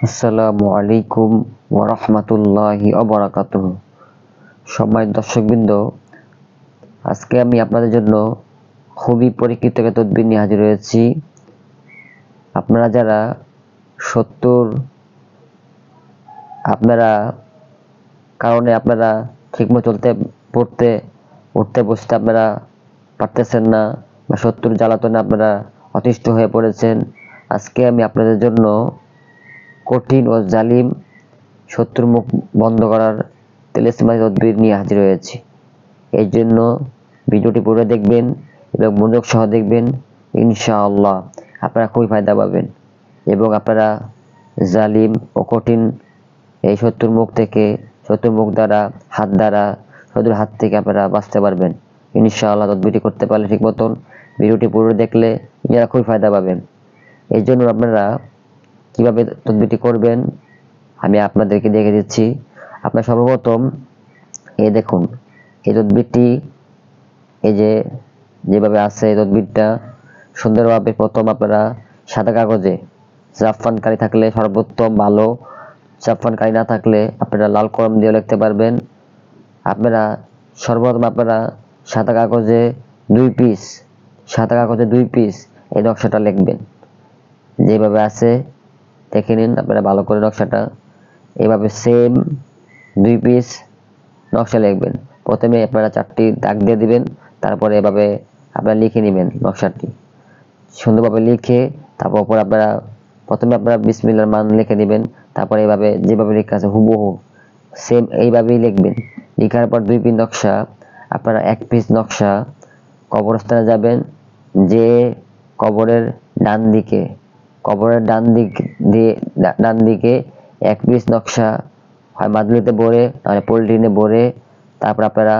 আসসালামু আলাইকুম ওয়া রাহমাতুল্লাহি ওয়া বারাকাতুহু। সম্মানিত দর্শকবৃন্দ, আজকে আমি আপনাদের জন্য খুবই পরীক্ষিত একটা তদবির নিয়ে হাজির হয়েছি। আপনারা যারা 70 আপনারা ঠিকমতো চলতে পড়তে উঠতে বসতে আপনারা পারতেছেন না, বা 70 জ্বালাতনে আপনারা অতিষ্ঠ হয়ে পড়েছেন, আজকে আমি আপনাদের জন্য কঠিন ও জালিম শত্রুর মুখ বন্ধ করার তেলেসমারি তদবির নিয়ে হাজির হয়েছি। এই জন্য ভিডিওটি পুরো দেখবেন এবং মনোযোগ সহ দেখবেন। ইনশাআল্লাহ আপনারা খুবই ফায়দা পাবেন এবং আপনারা জালিম ও কঠিন এই শত্রুর মুখ থেকে, শত্রুর মুখ দ্বারা, শত্রুর হাত থেকে আপনারা বাঁচতে পারবেন ইনশাআল্লাহ। তদবিরটি করতে পারলে ঠিক মতন ভিডিওটি পুরো দেখলে আপনারা খুবই ফায়দা পাবেন। এই জন্য আপনারা কিভাবে তদবিরটি করবেন আমি আপনাদেরকে দেখে দিচ্ছি। আপনার সর্বপ্রথম এই দেখুন, এই তদবিরটি যেভাবে আছে, এই তদবিরটা সুন্দরভাবে প্রথম আপনারা সাদা কাগজে, জাফরানকারী থাকলে সর্বোত্তম ভালো, জাফরানকারী না থাকলে আপনারা লাল কলম দিয়ে লিখতে পারবেন। আপনারা সর্বপ্রথম সাদা কাগজে 2 পিস এই নকশাটা লিখবেন। যেভাবে আছে দেখে নিন আপনারা ভালো করে নকশাটা। এভাবে সেম 2 পিস নকশা লিখবেন। প্রথমে আপনারা 4টি দাগ দিয়ে দিবেন, তারপরে এভাবে আপনারা লিখে নেবেন নকশাটি সুন্দরভাবে লিখে। তারপর প্রথমে আপনারা বিসমিল্লাহর মান লিখে নেবেন, তারপরে এভাবে যেভাবে লেখা আছে হুবহু সেম এইভাবেই লিখবেন। লেখার পর 2 পিস নকশা, আপনারা 1 পিস নকশা কবরস্থানে যাবেন, যে কবরের ডান দিকে 1 পিস নকশা হয় মাদুলিতে ভরে নাহলে পলিথিনে ভরে তারপর আপনারা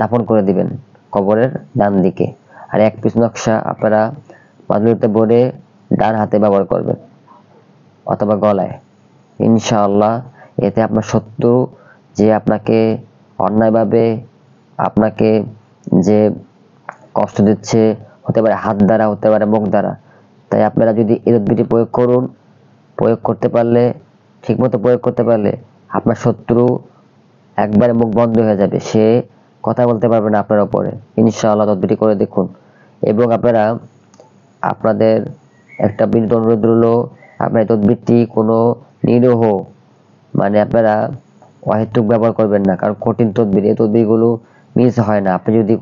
দাফন করে দিবেন কবরের ডান দিকে। আর 1 পিস নকশা আপনারা মাদুলিতে ভরে ডান হাতে ব্যবহার করবেন অথবা গলায়। ইনশাআল্লাহ এতে আপনার শত্রু যে আপনাকে অন্যায়ভাবে আপনাকে যে কষ্ট দিচ্ছে, হতে পারে হাত দ্বারা, হতে পারে মুখ দ্বারা, তাই আপনারা যদি এই তদবিরটি ঠিকমতো প্রয়োগ করতে পারলে আপনার শত্রু একবারে মুখ বন্ধ হয়ে যাবে, সে কথা বলতে পারবে না আপনার উপরে। ইনশাআল্লাহ তদবিরটি করে দেখুন। এবং আপনাদের একটা বিনীত অনুরোধ রইল, আপনার এই তদবিরটি কোনো নিরীহ আপনারা অহেতুক ব্যবহার করবেন না, কারণ কঠিন তদবির, এই তদবিরগুলো মিস হয় না। আপনি যদি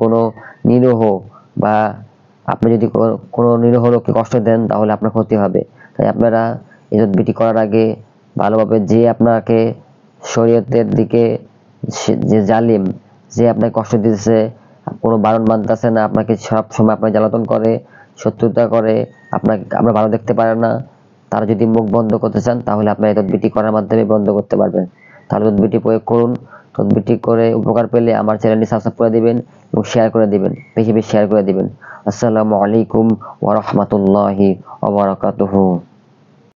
কোনো নিরীহ লোককে কষ্ট দেন তাহলে আপনার ক্ষতি হবে। তাই আপনারা এই তদবিরটি করার আগে ভালোভাবে, যে আপনাকে শরীয়তের দিকে যে জালিম, যে আপনাকে কষ্ট দিতেছে, কোনো বারণ মানতেছে না, আপনাকে সব সময় আপনাকে জ্বালাতন করে, শত্রুতা করে, আপনার ভালো দেখতে পারে না, তারা যদি মুখ বন্ধ করতে চান তাহলে আপনার এই তদবিরটি করার মাধ্যমে বন্ধ করতে পারবেন। তাহলে তদবিরটি প্রয়োগ করুন। তদবিরটি করে উপকার পেলে আমার চ্যানেলটি সাবস্ক্রাইব করে দিবেন এবং শেয়ার করে দিবেন, বেশি বেশি শেয়ার করে দিবেন। আসসালামু আলাইকুম ওয়া রাহমাতুল্লাহি ওয়া বারাকাতুহু।